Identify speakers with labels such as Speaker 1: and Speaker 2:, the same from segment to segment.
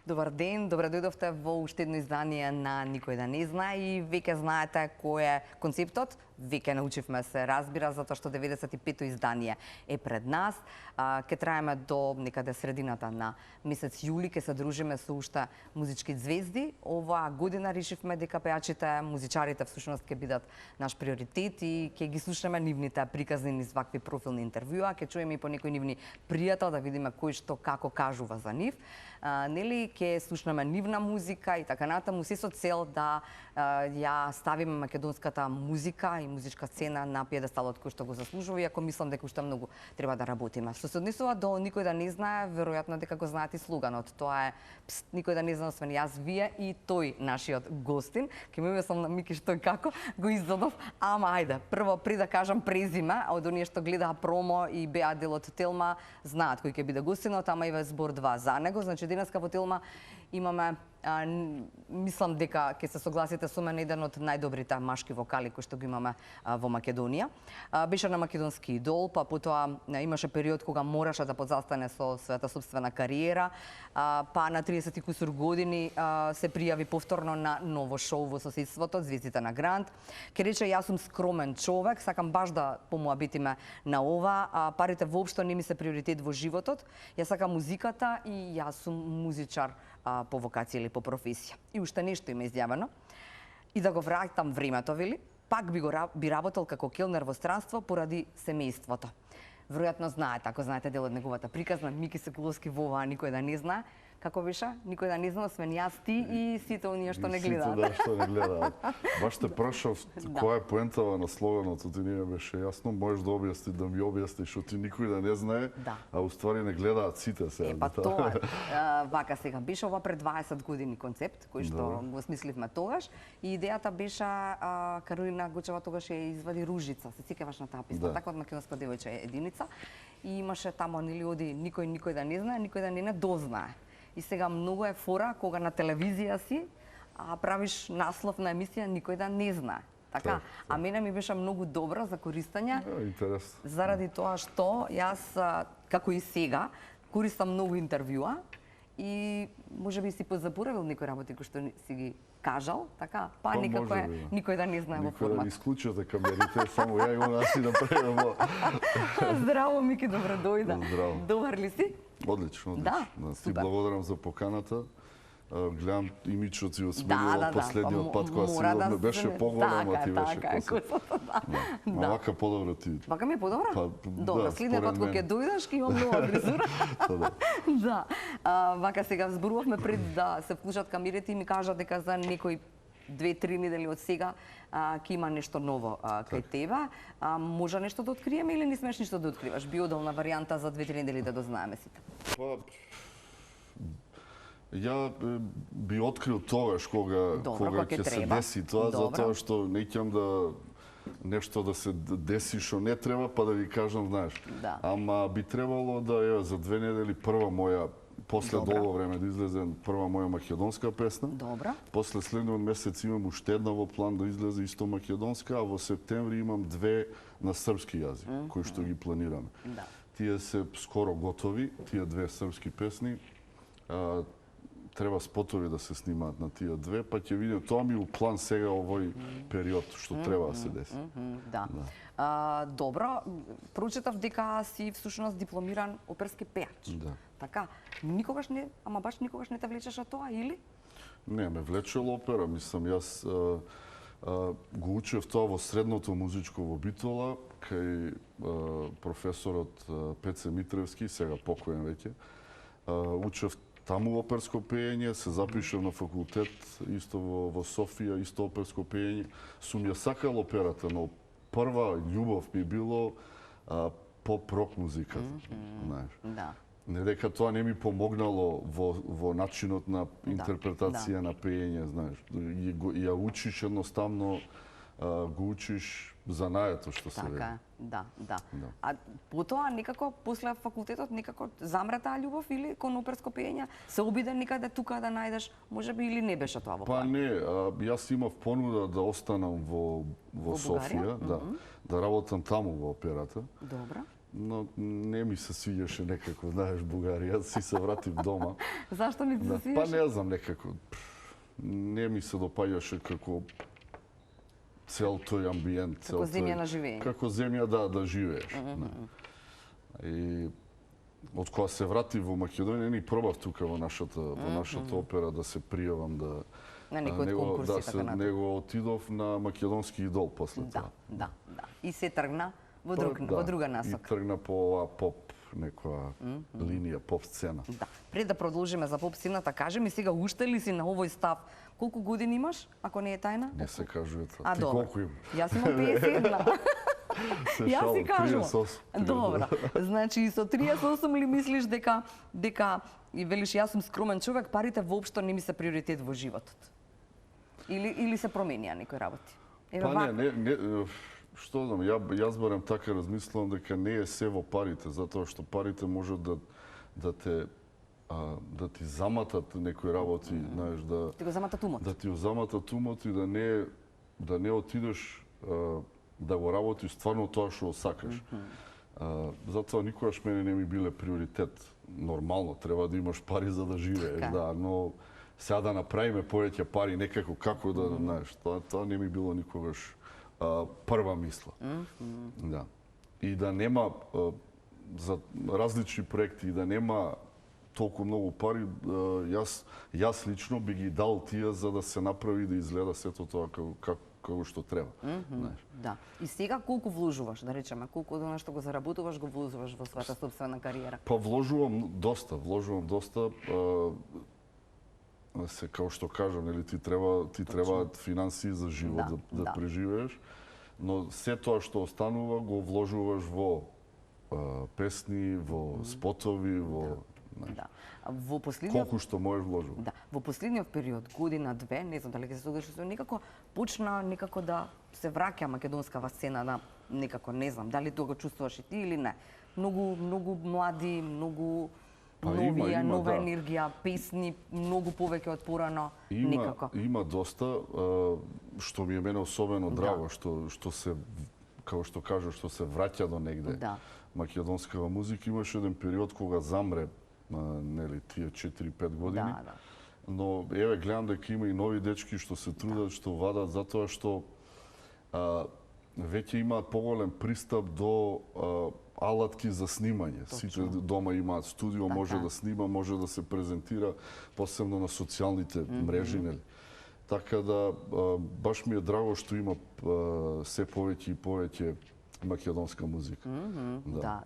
Speaker 1: Добар ден, добре дојдовте во уште едно издание на Никој да не знае и веќе знаете кој е концептот. Веќе научивме се, разбира, затоа што 95-то издание е пред нас. Ке траеме до некаде средината на месец јули, ке се дружиме со уште музички звезди. Оваа година решивме дека пејачите, музичарите всушност ке бидат наш приоритет и ке ги слушаме нивните приказни низ вакви профилни интервјуа, ке чуеме и по некој нивни пријател да видиме кој што како кажува за нив. Нели ке слушнеме нивна музика и така натаму, се со цел да ја ставиме македонската музика и музичка сцена на пиедесталот кој што го заслужува, иако мислам дека уште многу треба да работиме. Што се однесува до Никој да не знае, веројатно дека го знаете слоганот. Тоа е Никој да не знае освен јас, вие и тој нашиот гостин. Ке ме мислам на Мики што и како го издадов, ама ајде, прво при да кажам презиме, од оние што гледаа промо и беа дел од Телма, знаат кој ќе биде гостинот, ама и збор 2 за него. Значи денеска во Телма имаме мислам дека ќе се согласите со мене еден од најдобрите машки вокали кои што го имаме во Македонија. Беше на македонски идол, па потоа имаше период кога мораше да подзастане со својата собствена кариера, па на 30 и кусур години се пријави повторно на ново шоу во соседството, Звездите на Гранд. Ке рече, јас сум скромен човек, сакам баш да помуабитиме на ова, парите воопшто не ми се приоритет во животот. Јас сакам музиката и јас сум музичар по вокација или по професија. И уште нешто има изјавено. И да го враќам времето, вели, пак би работел како келнер во странство поради семејството. Веројатно знаете, ако знаете дел од неговата приказна, Мики Соколовски во оваа Никој да не знае, како беше? Никој да не знае, освен јас, ти и сите оние што не гледаат.
Speaker 2: Сите, да, што не гледаат. Баш те прашав која е поентава на слоганот, ти не беше јасно, можеш да објасни, да ми објасни, што ти никој да не знае, а уствари не гледаат сите се.
Speaker 1: Па тоа, вака сега, беше ова пред 20 години концепт, кој што го смисливме тогаш, и идејата беше, Каролина Гочева тогаш ја извади Ружица, се сеќаваш на таа песна, така од македонска девојче единица, и имаше тамо, нели, оди никој да не знае, никој да не дознае. И сега многу е фора кога на телевизија си правиш наслов на емисија Никој да не знае. Така, а мене ми беше многу добро за користење.
Speaker 2: Интересно.
Speaker 1: Заради тоа што јас, како и сега, користам многу интервјуа и можеби си позаборавил некои работи кои што си ги кажал, така, па некако е Никој да не знае во формат.
Speaker 2: Никој да ги исклучувате камерите, само ја и она си да правиме.
Speaker 1: Здраво, Мики, добро дојде.
Speaker 2: Здраво.
Speaker 1: Добар ли си?
Speaker 2: Одлично, одлично.
Speaker 1: Да,
Speaker 2: ти благодарам за поканата. Гледам имиджот си осмелила последниот пат кога си беше поголема ти беше коса. Да. Вака подобро ти.
Speaker 1: Вака ми е подобро? Добро, следниот пат кога ќе дојдеш ќе имам нова фризура. Да. Вака сега зборувавме пред да се вклучат камерите и ми кажа дека за некои 2-3 недели од сега ќе има нешто ново кај тебе. Може нешто да откриеме или не смеш ништо да откриваш? Биодолна варијанта за 2-3 недели да дознаеме сите.
Speaker 2: Ја би открил тогаш кога ќе се деси тоа, затоа што не ќам да нешто да се деси што не треба, па да ви кажам, знаеш. Ама би требало да за 2 недели прва моја после долго време да излезе прва моја македонска песна.
Speaker 1: Добра.
Speaker 2: После следниот месец имам уште една во план да излезе исто македонска, а во септември имам 2 на српски јазик, кои што ги планираме. Тие се скоро готови, тие 2 српски песни. Треба спотови да се снимаат на тие 2, па ќе видиме, тоа ми е план сега овој период што треба да се деси.
Speaker 1: Да. Добро, прочитав дека си всушност дипломиран оперски пејач.
Speaker 2: Да.
Speaker 1: Така, никогаш не, ама баш никогаш не те влечеше тоа, или?
Speaker 2: Не, ме влечел опера, мислам, јас го учев тоа во средното музичко во Битола, кај професорот Пеце Митревски, сега покоен веќе. Учев таму оперско пеење, се запишав на факултет, исто во Софија, исто оперско пеење. Сум ја сакал операта, но прва љубов ми било поп-рок музиката, знаеш.
Speaker 1: Да.
Speaker 2: Не дека тоа не ми помогнало во начинот на интерпретација на пеење, знаеш. Ја учиш едноставно, го учиш занаето што се вели.
Speaker 1: Така, да. А потоа некако после факултетот некако замре таа љубов или кон оперско пеење се обиде некаде тука да најдеш, можеби или не беше тоа во план?
Speaker 2: Па не, јас имав понуда да останам во Софија, да работам таму во операта.
Speaker 1: Добро.
Speaker 2: но не ми се свиѓаше некако, знаеш, Бугарија, си се вратив дома.
Speaker 1: Зашто не ти се свиѓаше?
Speaker 2: Па не знам, некако не ми се допаѓаше како цел тој амбиент,
Speaker 1: како земја на живење.
Speaker 2: Како земја да живееш. И од кога се вратив во Македонија, не пробав тука во нашата опера да се пријавам
Speaker 1: на некој од конкурси, така натаму.
Speaker 2: Него отидов на Македонски идол после тоа.
Speaker 1: Да. И се тргна во друга насока.
Speaker 2: И тргна по оваа поп некоја линија, поп сцена.
Speaker 1: Да. Пред да продолжиме за поп сцената, кажи ми сега уште ли си на овој став? Колку години имаш, ако не е тајна?
Speaker 2: Не се кажува тоа. Ти
Speaker 1: добро.
Speaker 2: колку имаш?
Speaker 1: Јас имам 51. Јас си кажувам.
Speaker 2: 38.
Speaker 1: Добро. Значи со 38 ли мислиш дека и велиш јас сум скромен човек, парите воопшто не ми се приоритет во животот? Или се променија некои работи?
Speaker 2: Па не, што знам, јас барем така размислувам дека не е се во парите, затоа што парите може да ти заматат некои работи, знаеш,
Speaker 1: ти го заматат умот.
Speaker 2: Да ти го заматат умот и да не отидеш да го работиш стварно тоа што сакаш. Затоа никогаш мене не ми биле приоритет. Нормално, треба да имаш пари за да живееш, да, но сега да направиме повеќе пари некако како да, знаеш, тоа не ми било никогаш прва мисла. Да. И да нема за различни проекти и да нема толку многу пари, јас лично би ги дал тие за да се направи да изгледа сето тоа како што треба.
Speaker 1: Да. И сега колку вложуваш, да речеме, колку од она што го заработуваш, го вложуваш во својата сопствена кариера?
Speaker 2: Па вложувам доста. Се како што кажам, нели ти требаат финансии за живот да преживееш, но се тоа што останува го вложуваш во песни, во спотови, во
Speaker 1: Во последниот
Speaker 2: колку што можеш вложуваш.
Speaker 1: Да, во последниот период, година-две, не знам дали ќе се согласиш со некако почна некако да се враќа македонскава сцена на некако, не знам, дали тоа го чувствуваш и ти или не. Многу млади, многу новија, нова енергија, песни, многу повеќе од порано, некако.
Speaker 2: Има доста, што ми е мене особено драго, што се, како што кажа, што се враќа до негде. Македонскава музика имаше еден период кога замре, нели, тие 4-5 години. Но еве гледам дека има и нови дечки што се трудат, што вадат, затоа што веќе имаат поголем пристап до алатки за снимање. Сите дома имаат студио, може да снима, може да се презентира, посебно на социјалните мрежи, нели. Така да баш ми е драго што има се повеќе и повеќе македонска музика.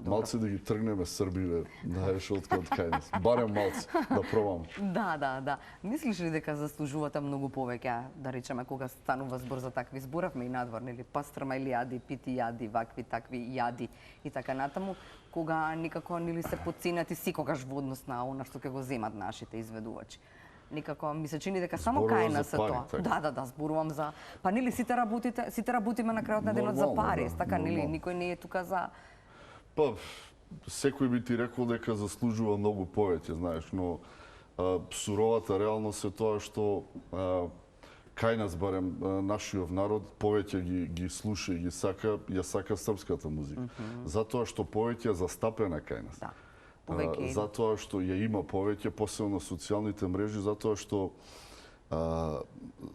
Speaker 2: Малце да ги тргнеме србиве, знаеш, од кај нас. Барем малце, да пробам.
Speaker 1: Да. Мислиш ли дека заслужувате многу повеќе, да речеме, кога станува збор за такви, зборавме и надвор, нели, пастрма или јади, пити јади, вакви такви јади и така натаму, кога никако нели се потценати секогаш во однос на она што ќе го земат нашите изведувачи. Некако ми се чини дека само кај нас е тоа. Да, зборувам за па нели сите работиме на крајот на денот за пари, така нели никој не е тука за
Speaker 2: Па секој би ти рекол дека заслужува многу повеќе, знаеш, но суровата реалност е тоа што кај нас барем нашиот народ повеќе ги слуша и ја сака српската музика. Затоа што повеќе е застапена кај нас. Затоа што ја има повеќе, посебно на социјалните мрежи, затоа што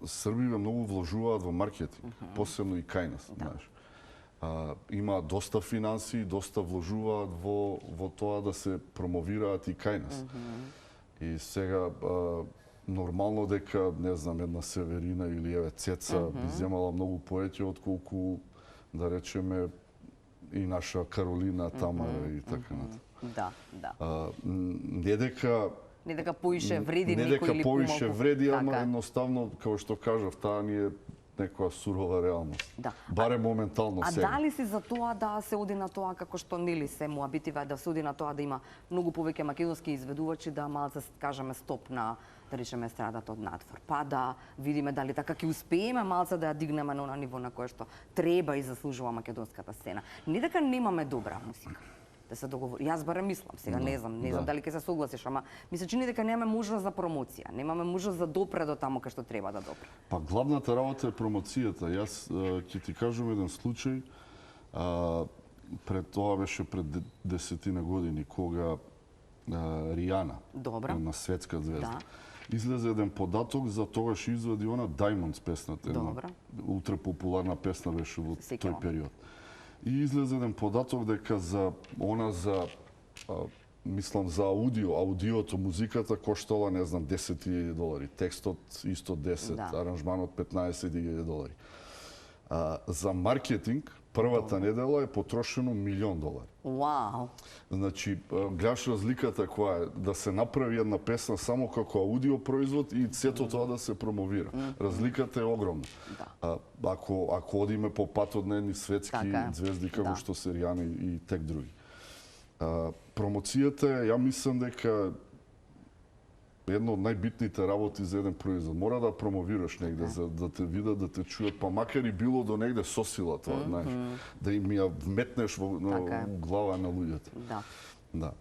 Speaker 2: србиве многу вложуваат во маркетинг, посебно и кај нас, знаеш. Има доста финансии, доста вложуваат во тоа да се промовираат и кај нас. И сега нормално дека, не знам, една Северина или еве Цеца би земала многу повеќе отколку, да речеме, и наша Каролина, Тамара и така натаму.
Speaker 1: Да.
Speaker 2: Не дека
Speaker 1: поише вреди
Speaker 2: некој или помалку. Не дека поише вреди, ама едноставно, како што кажав, таа ни е некоја сурова реалност. Барем моментално сега.
Speaker 1: А дали си за тоа да се оди на тоа, како што нели се муабитива, да се оди на тоа да има многу повеќе македонски изведувачи, да малце кажеме стоп на, да речеме, естрадата од надвор. Па да видиме дали така ќе успееме малце да ја дигнеме на ниво на кое што треба и заслужува македонската сцена. Не дека немаме добра музика. Да се договори. Јас барем мислам, сега не знам дали ќе се согласиш, ама ми се чини дека немаме можност за промоција, немаме можност да допре до таму кај што треба да допре.
Speaker 2: Па главната работа е промоцијата. Јас ќе ти кажам еден случај. Пред тоа беше пред 10 години, кога Ријана,
Speaker 1: Добра.
Speaker 2: на светска звезда,
Speaker 1: Да.
Speaker 2: излезе еден податок за тогаш извади она Diamonds песната, една
Speaker 1: Добра.
Speaker 2: ултра популарна песна беше во тој
Speaker 1: Сеќавам.
Speaker 2: период. И излезе еден податок дека за мислам за аудиото, музиката коштала, не знам, $10,000, текстот исто 10,
Speaker 1: Да.
Speaker 2: аранжманот $15,000. За маркетинг првата недела е потрошено $1,000,000.
Speaker 1: Вау.
Speaker 2: Значи, гледаш разликата која е да се направи една песна само како аудио производ и сето тоа да се промовира. Разликата е огромна.
Speaker 1: Да.
Speaker 2: Ако одиме по патот на едни светски
Speaker 1: Така е.
Speaker 2: звезди како
Speaker 1: Да.
Speaker 2: што се Ријана и тек други. Промоцијата е, ја мислам дека едно од најбитните работи за еден производ. Мора да промовираш негде, за да те видат, да те чујат, па макар и било до негде сосила тоа, знаеш, да им ја вметнеш во
Speaker 1: Така е.
Speaker 2: глава на луѓето.
Speaker 1: Да.
Speaker 2: Да.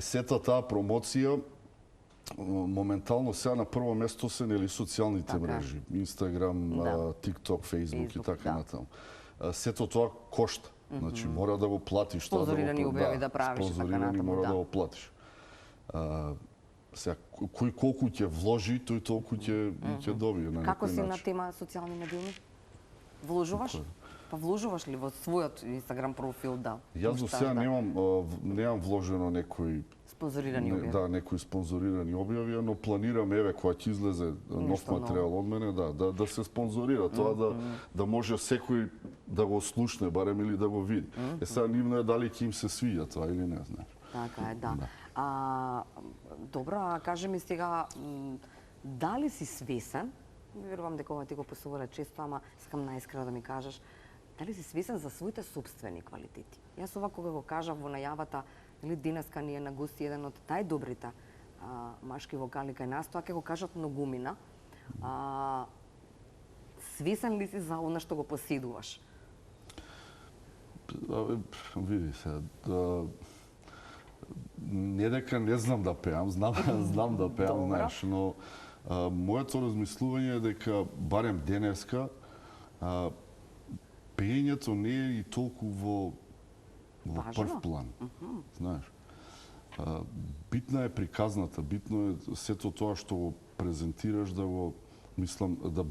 Speaker 2: Сета таа промоција моментално сега на прво место се нели социјалните
Speaker 1: Така е.
Speaker 2: мрежи, Инстаграм,
Speaker 1: Да.
Speaker 2: TikTok, Facebook и
Speaker 1: Facebook,
Speaker 2: така
Speaker 1: да.
Speaker 2: натаму. Сето тоа кошта. Значи мора да го платиш тоа
Speaker 1: Спонзорирани објави да правиш и така
Speaker 2: спонзорирани
Speaker 1: натаму,
Speaker 2: мора
Speaker 1: да.
Speaker 2: да го платиш. Сега кој колку ќе вложи, тој толку ќе добие на
Speaker 1: Како
Speaker 2: некој
Speaker 1: си на
Speaker 2: начин.
Speaker 1: тема социјални медиуми? Вложуваш? Па вложуваш ли во својот Инстаграм профил, да?
Speaker 2: Јас до сега немам вложено некој
Speaker 1: Спонзорирани објави.
Speaker 2: Да, некои спонзорирани објави, но планирам еве кога ќе излезе нов
Speaker 1: Нешто
Speaker 2: материјал од мене, да се спонзорира тоа да може секој да го слушне барем или да го види. Сега нивно е дали ќе им се свиѓа тоа или не, знаеш.
Speaker 1: Така е, да. Добро, а кажи ми сега, дали си свесен, верувам дека ова ти го посувале често, ама искам наискрено да ми кажеш, дали си свесен за своите собствени квалитети? Јас ова кога го кажав во најавата, нели денеска ни е на гости еден од најдобрите машки вокали кај нас, тоа ќе го кажат многумина. Свесен ли си за она што го поседуваш?
Speaker 2: Види се, не дека не знам да пеам, знам да пеам, знаеш, но моето размислување е дека барем денеска пеењето не е и толку во прв план, знаеш. Битна е приказната, битно е сето тоа што го презентираш да го мислам да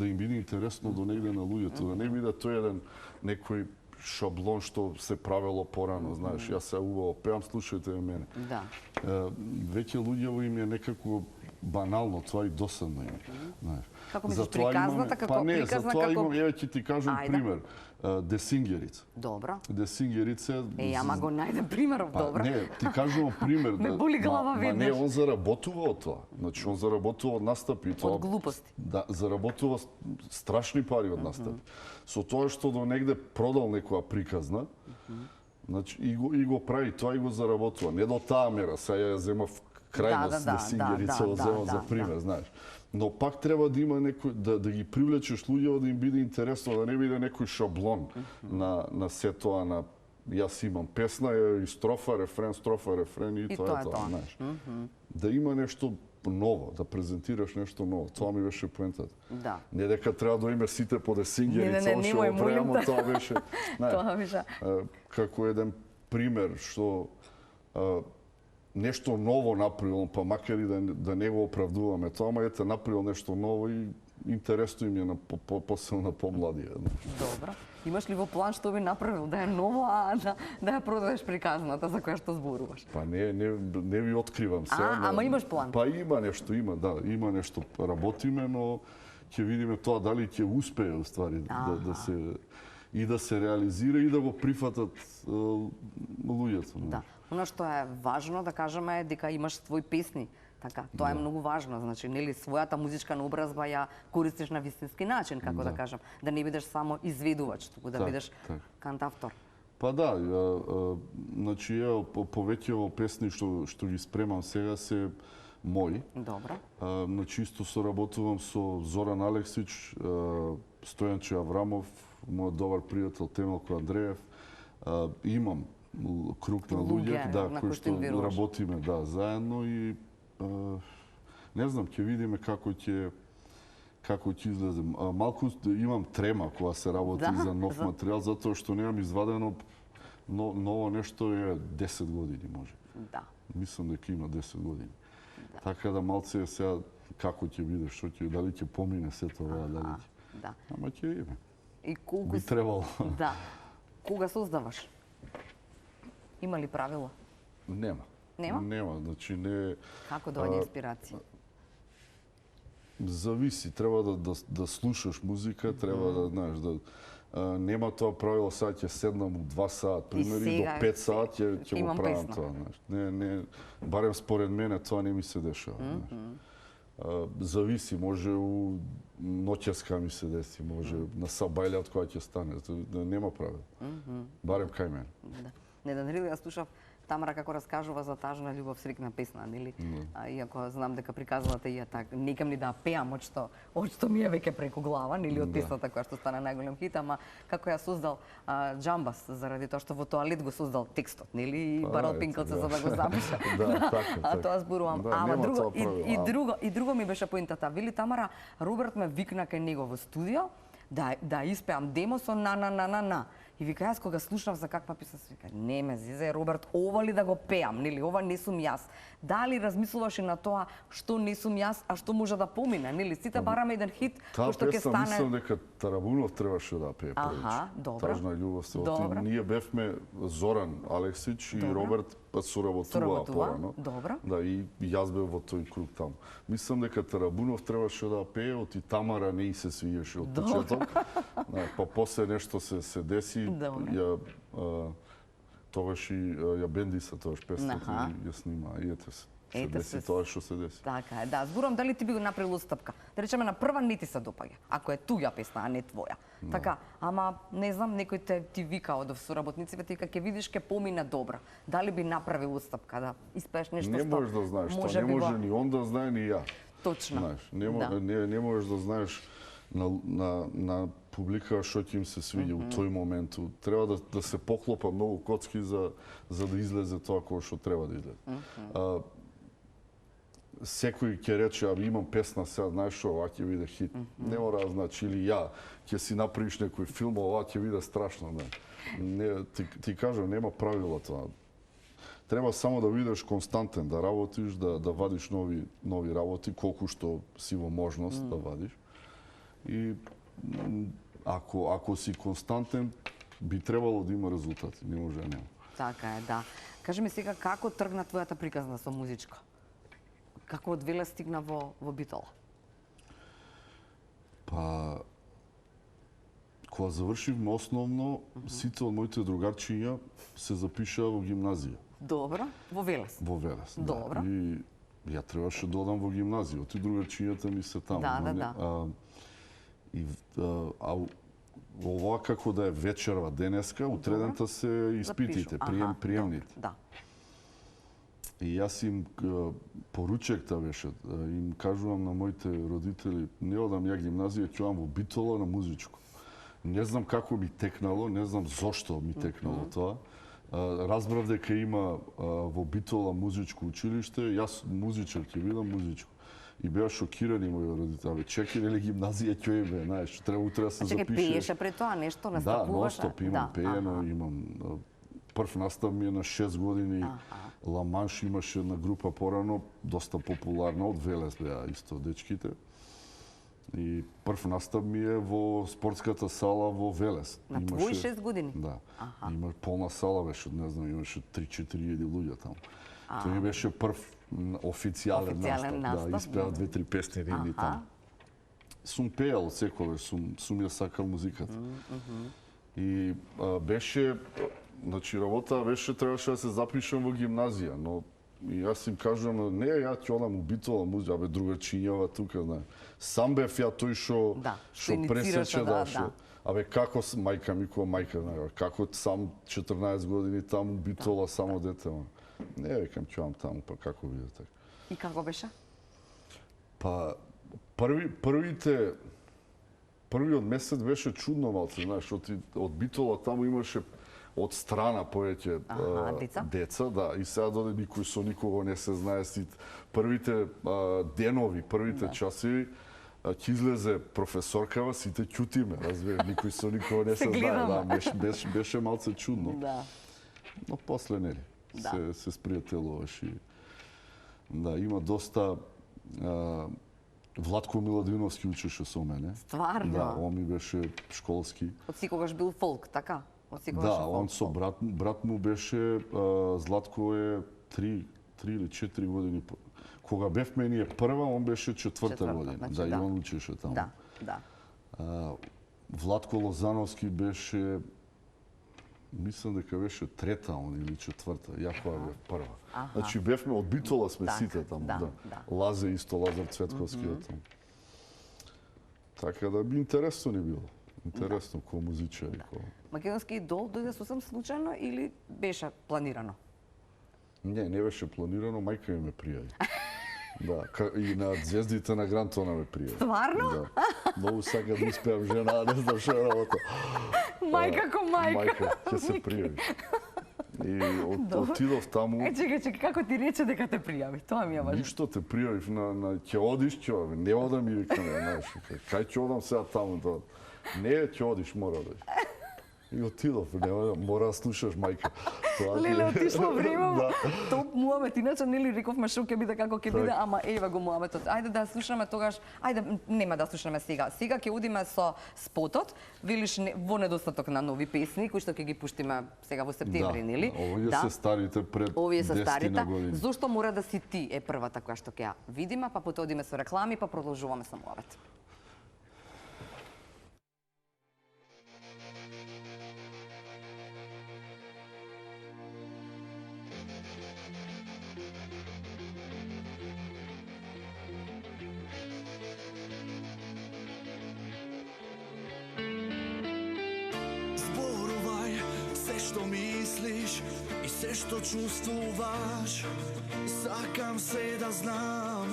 Speaker 2: им биде интересно до негде на луѓето, да не биде тој еден некој шаблон што се правело порано, знаеш, јас се убаво пеам, слушајте мене.
Speaker 1: Да.
Speaker 2: Веќе луѓево им е некако банално тоа и досадно им, знаеш.
Speaker 1: Како мислиш приказната, како приказна,
Speaker 2: затоа
Speaker 1: како...
Speaker 2: имам, еве ќе ти кажам пример. Десингерица.
Speaker 1: Добро.
Speaker 2: Десингерица...
Speaker 1: Ама го најдем примеров, добро.
Speaker 2: Не, ти кажувам пример.
Speaker 1: Ме боли глава веднаш.
Speaker 2: Не, он заработува од тоа. Значи, он заработува од настапи.
Speaker 1: Од глупости.
Speaker 2: Да, заработува страшни пари од настапи. Со тоа што до негде продал некоја приказна, значи, и го прави тоа и го заработува. Не до таа мера, сега ја земав крајност Десингерица, земав за пример, знаеш. Но пак треба да има некој да ги привлечеш луѓето, да им биде интересно, да не биде некој шаблон на се тоа на јас имам песна и строфа, рефрен и тоа е тоа, знаеш. Да има нешто ново, да презентираш нешто ново. Тоа ми беше поентата.
Speaker 1: Да.
Speaker 2: Не дека треба да име сите по Десингерица, што го преамо, тоа беше,
Speaker 1: тоа беше
Speaker 2: како еден пример што нешто ново направил, па макар и да не го оправдуваме тоа, ама ете направил нешто ново и интересно им е на посебно на помладија.
Speaker 1: Добро. Имаш ли во план што би направил да е ново, а да ја продадеш приказната за која што зборуваш?
Speaker 2: Па не ви откривам се.
Speaker 1: Ама имаш план?
Speaker 2: Па има нешто работиме, но ќе видиме тоа дали ќе успее уствари да се реализира и да го прифатат луѓето.
Speaker 1: Да. Оно што е важно да кажеме е дека имаш свои песни. Така, тоа е многу важно, значи нели својата музичка наобразба ја користиш на вистински начин, како да кажам, да не бидеш само изведувач, туку да бидеш кантавтор.
Speaker 2: Па да, значи повеќево песни што ги спремам сега се мои.
Speaker 1: Добро.
Speaker 2: Значи исто соработувам со Зоран Алексич, Стојанче Аврамов, мојот добар пријател Темелко Андреев. Имам круг на луѓе кои што работиме заедно и не знам, ќе видиме како ќе излезе. Малку имам трема кога се работи за нов материјал, затоа што немам извадено но ново нешто е 10 години може.
Speaker 1: Да.
Speaker 2: Мислам дека има 10 години. Така да малце е сега како ќе биде, што ќе, дали ќе помине се тоа, дали ќе.
Speaker 1: Да.
Speaker 2: Ама ќе видиме.
Speaker 1: И колку
Speaker 2: Би требало.
Speaker 1: Да. Кога создаваш? Има ли правила?
Speaker 2: Нема.
Speaker 1: Нема?
Speaker 2: Нема, значи не.
Speaker 1: Како доаѓа инспирација?
Speaker 2: Зависи, треба да слушаш музика, треба да знаеш да нема тоа правило сега ќе седнам у 2 сат, примери до 5 сат ќе го правам тоа, знаеш. Не, барем според мене тоа не ми се дешава, знаеш. Зависи, може у ноќеска ми се деси, може на сабајлјат кога ќе стане, нема правило. Барем кај мене.
Speaker 1: Да. Недавно ја слушав Тамара како раскажува за тажна љубов срикна песна, нели? Иако знам дека приказувате ја така, некам ни да пеам од што ми е веќе преку глава, нели од песната која што стана најголем хит, ама како ја создал Џамбас заради тоа што во тоалет го создал текстот, нели? И барал пинкалце за да го запиша. А тоа зборувам. Ама друго ми беше поинтата. Вели Тамара, Роберт ме викна кај него во студио да испеам демо со на. И вика, јас кога слушнав за каква песна, вика, не ме зезе, Роберт, ова ли да го пеам, нели, ова не сум јас. Дали размислуваш и на тоа што не сум јас, а што може да помине, нели? Сите бараме еден хит кој што ќе стане.
Speaker 2: Мислам дека Тарабунов требаше да пее првич.
Speaker 1: Добро.
Speaker 2: Тажна љубов се оти. Ние бевме Зоран Алексич и Роберт соработуваа порано.
Speaker 1: Добро.
Speaker 2: Да, и јас бев во тој круг таму. Мислам дека Тарабунов требаше да пее, оти Тамара не и се свиеше од почеток. Па после нешто се деси, тогаш и ја бендиса тогаш песната и ја снима. И ете се. Се деси тоа што се деси.
Speaker 1: Така е, да. Зборувам дали ти би го направил устапка. Да речеме на прва не ти се допаѓа, ако е туѓа песна, а не твоја. Така, ама не знам, некој ти вика од соработниците, ти ќе видиш ке помине добра. Дали би направил устапка да испееш нешто што
Speaker 2: не можеш да знаеш, тоа не може ни он да знае ни ја.
Speaker 1: Точно.
Speaker 2: Знаеш, не можеш да знаеш на публика што ќе им се свиѓа у тој момент. Треба да се поклопа многу коцки за да излезе тоа кој што треба да излезе. Секој ќе рече, имам песна сега, знаеш што, ова ќе биде хит. Не мора да значи, или ја ќе си направиш некој филм, ова ќе биде страшно. Не, ти кажам, нема правила тоа. Треба само да бидеш константен, да работиш, да вадиш нови работи, колку што си во можност да вадиш. И ако си константен, би требало да има резултати, не може да нема.
Speaker 1: Така е, да. Кажи ми сега, како тргна твојата приказна со музичка? Како од Велес стигна во Битола?
Speaker 2: Па, кога завршивме основно, сите од моите другарчиња се запишаа во гимназија.
Speaker 1: Добро, во Велес?
Speaker 2: Во Велес, да.
Speaker 1: Добро.
Speaker 2: И ја требаше да одам во гимназија, оти другарчињата ми се таму.
Speaker 1: Да.
Speaker 2: Ова како да е вечерва денеска, утредента се испитите, приемните.
Speaker 1: Да.
Speaker 2: И јас им поручекта беше, им кажувам на моите родители, не одам ја гимназија, ќе одам во Битола на музичко. Не знам како ми текнало, не знам зошто ми текнало тоа. Разбрав дека има во Битола музичко училиште, јас музичар ќе бидам музичко. И беа шокирани мои родители. Чекај, нели гимназија ќе име, знаеш, треба утре да се запише.
Speaker 1: Чекај, пееше пред тоа нешто, настапуваш?
Speaker 2: Да, ностоп имам пеено, имам прв настав ми е на 6 години. Ла Манш имаше една група порано, доста популарна, од Велес беа исто дечките. И прв настав ми е во спортската сала во Велес.
Speaker 1: На твои 6 години?
Speaker 2: Да. Има полна сала беше, не знам, имаше 3-4 луѓе таму. Тој ми беше прв официјален настав. Да, испеа 2-3 песни редни таму. Сум пеел секогаш, сум ја сакал музиката. И беше, значи работа беше, требаше да се запишам во гимназија, но и јас им кажувам, не, ја ќе одам у Битола музика, абе другарчињава тука, знаеш. Сам бев ја тој што пресече, да, абе како мајка ми која мајка, знаеш, како сам 14 години таму Битола само дете, не, викам, ќе одам таму, па како биде така.
Speaker 1: И како беше?
Speaker 2: Па првиот месец беше чудно малце, знаеш, од Битола таму имаше од страна повеќе деца, да, и сега доде никој со никого не се знае, првите денови, првите часови, ќе излезе професоркава, сите ќутиме, разбира, никој со никого не се знае, да, беше малце чудно. Но после нели.
Speaker 1: Да.
Speaker 2: Се спријателуваш и да, има доста Владко Миладиновски учеше со мене.
Speaker 1: Стварно?
Speaker 2: Да, он ми беше школски.
Speaker 1: Од секогаш бил фолк, така? Од секогаш
Speaker 2: Да,
Speaker 1: фолк.
Speaker 2: он со брат му беше, Златко е 3 или 4 години. Кога бевме ние прва, он беше четврта година.
Speaker 1: Значи,
Speaker 2: да, и он учеше таму.
Speaker 1: Да, да.
Speaker 2: Владко Лозановски беше, мислам дека беше трета он или четврта, ја која бев прва. Значи бевме од Битола сме сите таму, да. Лазар исто, Лазар Цветковски е таму. Така да би интересно ни било. Интересно кој музичари.
Speaker 1: Македонски идол дојде сосем случајно или беше планирано?
Speaker 2: Не беше планирано, мајка ми ме пријави. Да, и на звездите на Гранд она ме пријави.
Speaker 1: Стварно?
Speaker 2: Да. Многу сака да успеам жена, не знам што е работа.
Speaker 1: Мајка ко мајка.
Speaker 2: Мајка, ќе се пријави. И отидов таму.
Speaker 1: Чекај, како ти рече дека те пријави? Тоа ми е важно.
Speaker 2: Ништо те пријавив на ќе одиш, ќе одам. Не одам и викам, знаеш, кај ќе одам сега таму да. Не, ќе одиш, мора да. И отидов, мора да слушаш мајка.
Speaker 1: Леле, отишло време, топ муабет, иначе нели рековме шо ќе биде како ќе биде, ама еве го муабетот. Ајде да слушаме тогаш, ајде нема да слушаме сега. Сега ќе одиме со спотот, велиш во недостаток на нови песни, кои што ќе ги пуштиме сега во септември, нели?
Speaker 2: Овие се старите пред 10 години.
Speaker 1: Зошто мора да си ти е првата која што ќе ја видиме, па потоа одиме со реклами, па продолжуваме со муабет.
Speaker 3: И се што чувствуваш, сакам се да знам.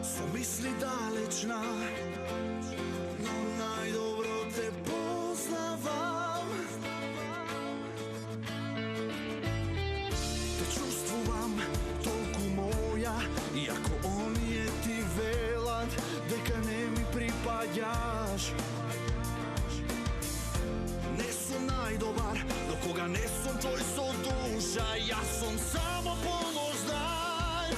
Speaker 3: Со мисли далечна, но најдобро те познавам. Те чувствувам толку моја, иако оние ти велат дека не ми припаѓаш. Најдобар, но кога не сум твој со душа, јас сум само помош, знај.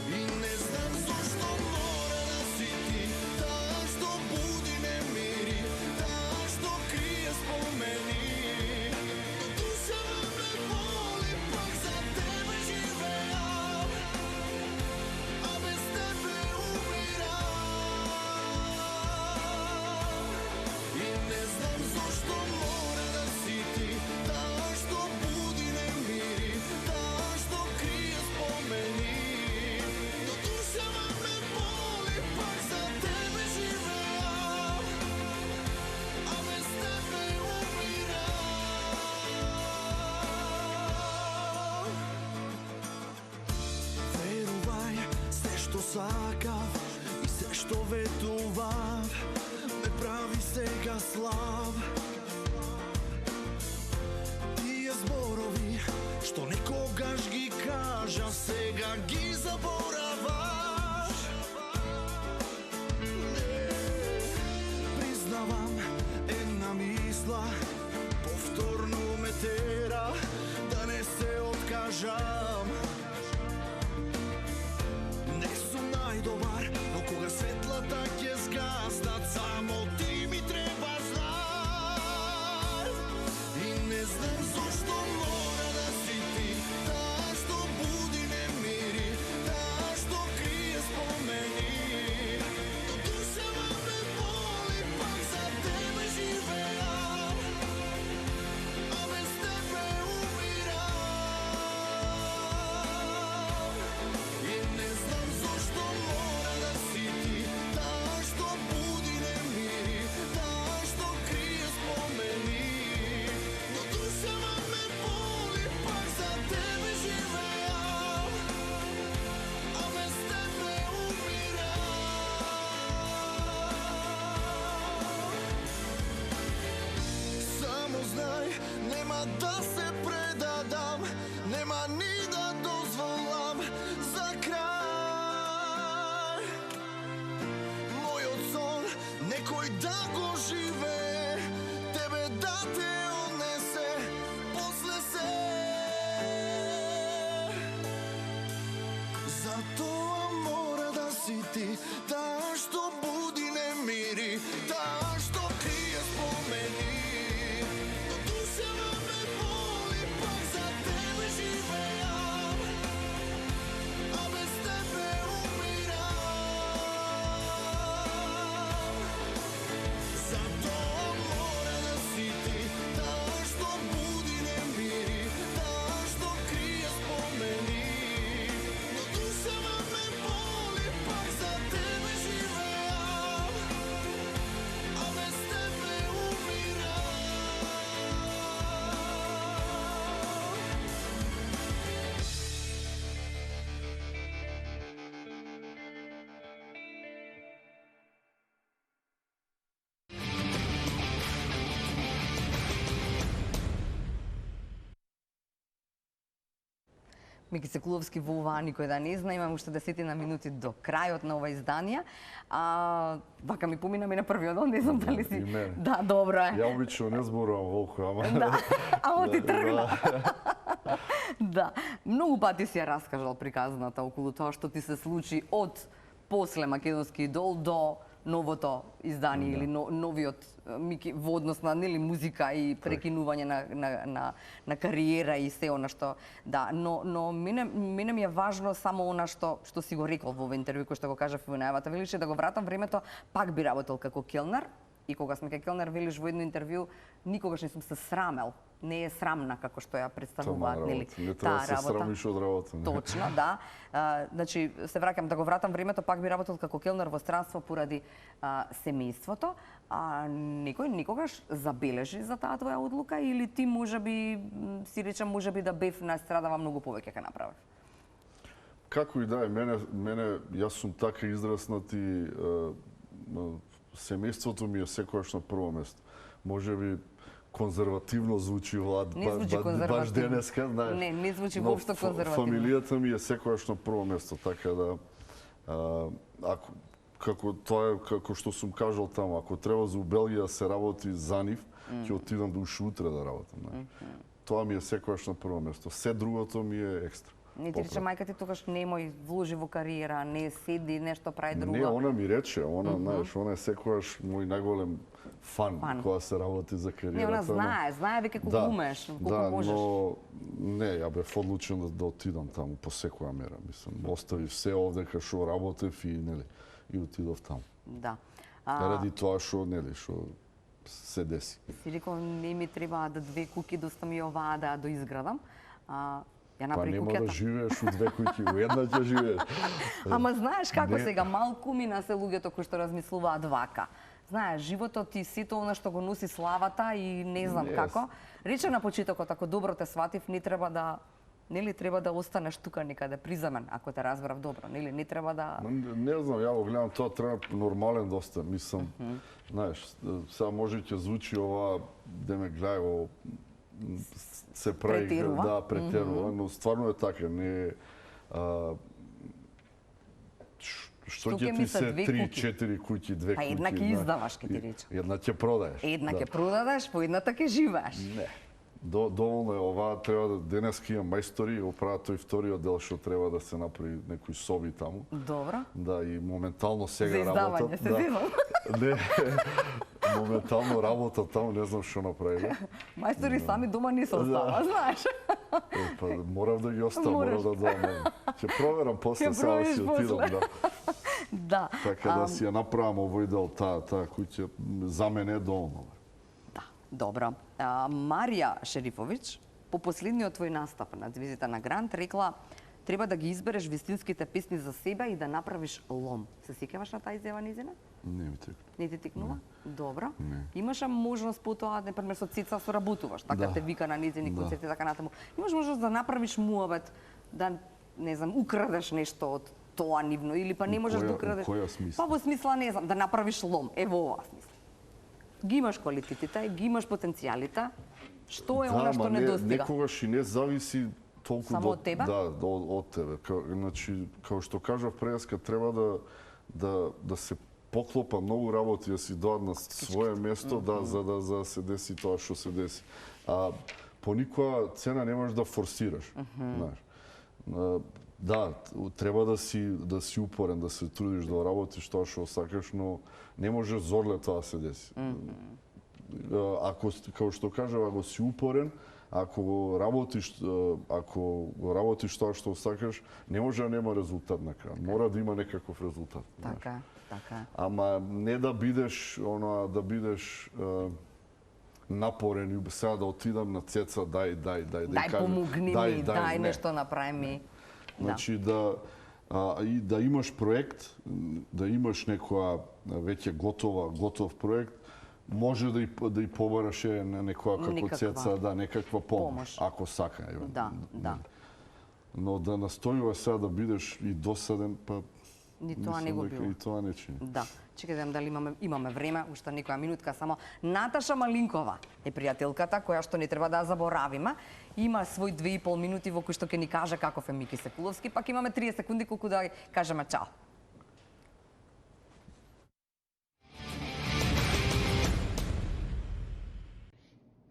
Speaker 3: И не знам зошто мора да си ти, таа што буди ме мири, таа што крие спомени. Но душава ме боли, пак за тебе живеам, а без тебе умирам. И не знам зошто мора да си ти, таа што буди ме мири, таа што крие спомени. Но душава ме боли, пак за тебе живеам, а без тебе умирам. Верувај, се што сакав и се што ветував ме прави сега слаб. Тие зборови што некогаш ги кажа, сега ги забораваш. Не, признавам, една мисла повторно ме тера да не се откажам. Не сум најдобар, но кога светлата ќе згаснат, само ти ми треба, знај. И не знам зошто мора да си ти, таа што буди ме мири, таа што крие спомени. Но душава ме боли, пак за тебе живеам, а без тебе умирам. И не знам зошто мора да си ти, таа што буди ме мири, таа што крие спомени. Но душава ме боли, пак за тебе живеам, а без тебе умирам. Само знај, нема да се предадам, нема ни да дозволам за крај. Мојот сон некој да го живее, тебе да те
Speaker 1: Мики Секуловски во ова никој да не зна, имам уште 10 минути до крајот на ова издание. Вака ми поминаме на првиот дел, не знам дали си. Да, добро е.
Speaker 2: Ја обично не зборувам волку, ама...
Speaker 1: Да, ама ти тргна. Да, многу пати си ја раскажал приказната околу тоа што ти се случи од после Македонски идол до новото издание или новиот Мики во однос на нели музика и прекинување на кариера и се она што но мене ми е важно само она што си го рекол во овој интервју кој што го кажав во најавата, велиш да го вратам времето, пак би работел како келнер. И кога сме кај келнер, велиш во едно интервју, никогаш не сум се срамел. Не е срамна како што ја представуваат, нели?
Speaker 2: Не треба да се срамиш од работа.
Speaker 1: Точно, да. Значи, се враќам да го вратам времето, пак би работел како келнер во странство поради семејството. Некој никогаш забележи за таа твоја одлука или ти можеби си речам можеби да бев на страдава многу повеќе ка направив?
Speaker 2: Како и да е, мене јас сум така израснат и семејството ми е секогаш на прво место. Можеби конзервативно звучи Влад, баш денеска, знаеш.
Speaker 1: Не звучи воопшто конзервативно.
Speaker 2: Фамилијата ми е секогаш на прво место, така да како што сум кажал таму, ако треба за у Белгија да се работи за нив, ќе отидам да уште утре да работам. Тоа ми е секогаш на прво место. Се другото ми е екстра.
Speaker 1: Не ти рече мајка ти тогаш немој вложи во кариера, не седи нешто прави друго.
Speaker 2: Не, она ми рече, знаеш, она е секогаш мој најголем фан кога се работи за кариерата.
Speaker 1: Не, она знае веќе колку умеш, колку можеш.
Speaker 2: Да, но не, ја бев одлучен да отидам таму по секоја мера, мислам. Оставив се овде кај што работев и нели и отидов таму.
Speaker 1: Да.
Speaker 2: Ради тоа што нели што се деси.
Speaker 1: Си рекол не ми треба да 2 куќи доста ми оваа да доизградам. Ја направи куќата.
Speaker 2: Па нема да живееш у 2 куќи, у една ќе живееш.
Speaker 1: Ама знаеш како сега малку мина се луѓето кои што размислуваат вака. Знаеш, животот ти сето она што го носи славата и не знам како. Рече на почетокот, ако добро те сватив, не треба да треба да останеш тука некаде приземен, ако те разбрав добро, нели не треба да...
Speaker 2: Не знам, ја го гледам тоа треба нормален доста, мислам. Знаеш, сега може ќе звучи ова да ме гледа се прави да претерува, но стварно е така, не што ќе ти се 3-4 куќи, 2 куќи.
Speaker 1: Па една ќе издаваш, ќе ти речам.
Speaker 2: Една ќе продаеш.
Speaker 1: Една ќе продадеш, по едната ќе живееш.
Speaker 2: Не. Доволно е ова, треба да денеска има мајстори, оправа тој вториот дел што треба да се направи некои соби таму.
Speaker 1: Добро.
Speaker 2: Да, и моментално сега
Speaker 1: работат. За издавање, се
Speaker 2: Не, моментално работа таму, не знам што направи.
Speaker 1: Мајстори сами дома не се остава, знаеш.
Speaker 2: Па морав да ги оставам, морав да доам. Ќе проверам после сега си отидам, да.
Speaker 1: Да.
Speaker 2: Така да си ја направам овој дел, таа куќа за мене е доволно.
Speaker 1: Добро. Марија Шерифовиќ, по последниот твој настап на Звездите на Грант, рекла треба да ги избереш вистинските песни за себе и да направиш лом. Се сеќаваш на таа изјава низина?
Speaker 2: Не ми текна.
Speaker 1: Не ти текнува? Добро.
Speaker 2: Не.
Speaker 1: Имаше можност потоа, например, со Цеца соработуваш, така те вика на низини концерти, така натаму. Имаш можност да направиш муабет, да, не знам, украдеш нешто од тоа нивно, или па не можеш да украдеш...
Speaker 2: Која смисла?
Speaker 1: Па во смисла, не знам, да направиш лом. Во оваа смисла. Ги имаш квалитетите, ги имаш потенцијалите. Што е она што недостига?
Speaker 2: Некогаш и не зависи толку
Speaker 1: само од тебе?
Speaker 2: Да, од тебе. Значи, како што кажав преска, треба да се поклопа многу работи да си дојдат на свое место, за да се деси тоа што се деси. По никоја цена не можеш да форсираш, знаеш. Да, треба да си упорен, да се трудиш да работиш тоа што сакаш, но не може зорле тоа да се деси. Ако, како што кажав, ако си упорен, ако го работиш тоа што сакаш, не може да нема резултат на крај. Мора да има некаков резултат.
Speaker 1: Така, така.
Speaker 2: Ама не да бидеш напорен и сега да отидам на Цеца, дај
Speaker 1: помогни ми, дај нешто направи ми.
Speaker 2: Значи да имаш проект, да имаш некоја веќе готов проект, може да и побараш некоја како Цеца, некаква помош, ако сака.
Speaker 1: Да.
Speaker 2: Но да настојуваш сега да бидеш и досаден, па
Speaker 1: Ни тоа не
Speaker 2: Мислам
Speaker 1: го
Speaker 2: дека
Speaker 1: било.
Speaker 2: и тоа не чини.
Speaker 1: Да. Чекај да видам дали имаме време, уште некоја минутка само. Наташа Малинкова е пријателката која што не треба да ја заборавиме. Има свој 2,5 минути во кои што ќе ни каже каков е Мики Секуловски, пак имаме 30 секунди колку да кажеме чао.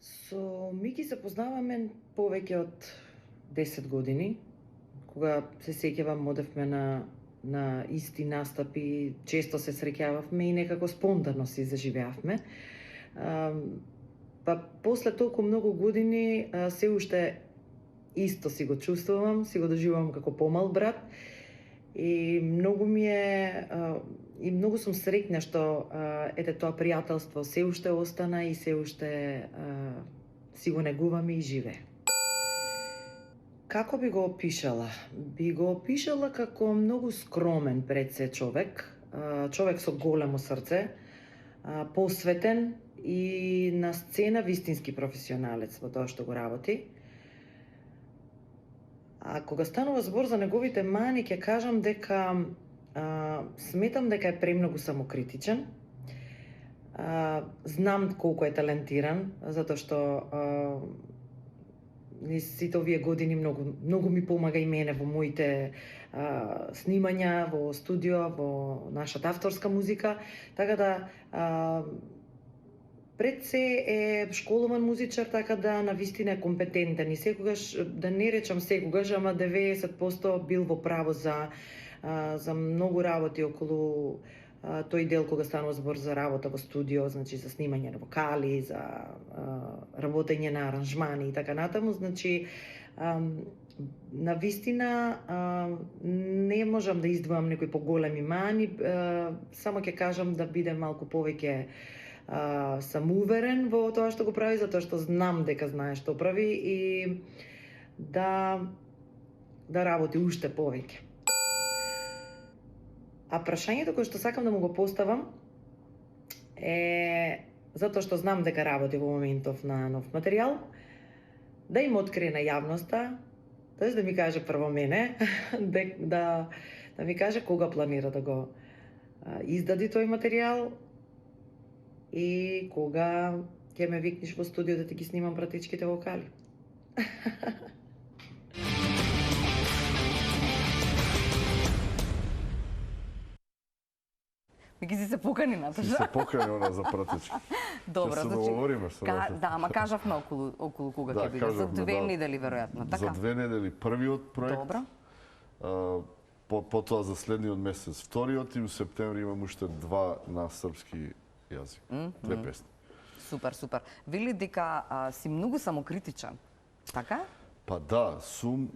Speaker 4: Со Мики се познаваме повеќе од 10 години. Кога се сеќавам, одевме на исти настапи, често се среќававме и некако спонтано си заживеавме. Па после толку многу години се уште исто си го чувствувам, си го доживувам како помал брат и многу ми е и многу сум среќна што ете тоа пријателство се уште остана и се уште си го негуваме и живее. Како би го опишала? Би го опишала како многу скромен пред се човек, човек со големо срце, посветен и на сцена вистински професионалец во тоа што го работи. А кога станува збор за неговите мани, ќе кажам дека сметам дека е премногу самокритичен. Знам колку е талентиран, затоа што сите овие години многу ми помага и мене во моите снимања, во студио, во нашата авторска музика, така да пред се е школован музичар, така да навистина е компетентен и секогаш, да не речам секогаш, ама 90% бил во право за многу работи околу тој дел кога станува збор за работа во студио, значи за снимање на вокали, за работење на аранжмани и така натаму, значи навистина не можам да издвоам некои поголеми мани, само ќе кажам да биде малку повеќе самоуверен во тоа што го прави, затоа што знам дека знае што прави и да работи уште повеќе. А прашањето кое што сакам да му го поставам е, затоа што знам дека работи во моментов на нов материјал, да им открие на јавноста, тоест да ми каже прво мене, да ми каже кога планира да го издади тој материјал и кога ќе ме викнеш во студио да ти ги снимам братичките вокали.
Speaker 1: Мики си се покани,
Speaker 2: Си
Speaker 1: Наташа.
Speaker 2: се покани она за пратички.
Speaker 1: Добро,
Speaker 2: Ќе се
Speaker 1: значи,
Speaker 2: договориме со Наташа.
Speaker 1: да, ама кажавме околу кога
Speaker 2: Да,
Speaker 1: ќе биде. За
Speaker 2: кажавме,
Speaker 1: 2
Speaker 2: да.
Speaker 1: недели веројатно, така?
Speaker 2: За 2 недели првиот проект.
Speaker 1: Добро.
Speaker 2: Потоа за следниот месец вториот и у септември имам уште 2 на српски јазик. 2 песни.
Speaker 1: Супер, супер. Вели дека си многу самокритичен. Така?
Speaker 2: Па да, сум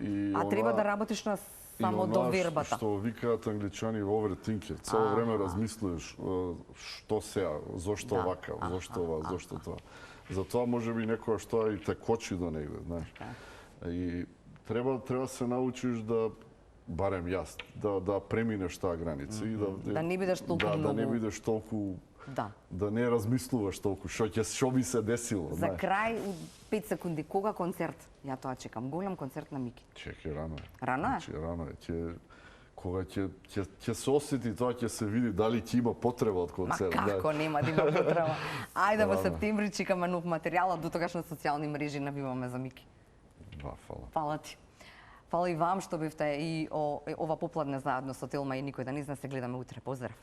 Speaker 2: и
Speaker 1: А треба да работиш на само до вербата.
Speaker 2: Што викаат англичани overthinker. Цело време размислуваш што сега, зошто
Speaker 1: Да.
Speaker 2: вака, зошто ова, зошто тоа. Затоа можеби некоја што и те кочи до негде, знаеш. И треба се научиш да барем јас, да преминеш таа граница и
Speaker 1: Да не бидеш толку
Speaker 2: да не
Speaker 1: многу-
Speaker 2: бидеш толку
Speaker 1: Да.
Speaker 2: да не размислуваш толку што би се десило,
Speaker 1: За
Speaker 2: знаеш.
Speaker 1: крај, 5 секунди, кога концерт? Ја тоа чекам. Голем концерт на Мики.
Speaker 2: Чекај, рано е.
Speaker 1: Рано е?
Speaker 2: Значи, рано е. Кога ќе се осети тоа, ќе се види дали ќе има потреба од
Speaker 1: Ма
Speaker 2: концерт.
Speaker 1: како
Speaker 2: да.
Speaker 1: нема да има потреба? Ајде во
Speaker 2: Рано.
Speaker 1: септември чекаме нов материјал, а до тогаш на социјални мрежи навиваме за Мики.
Speaker 2: Да, фала.
Speaker 1: Фала ти. Фала и вам што бевте и ова попладне заедно со Телма и никој да не зна, се гледаме утре. Поздрав.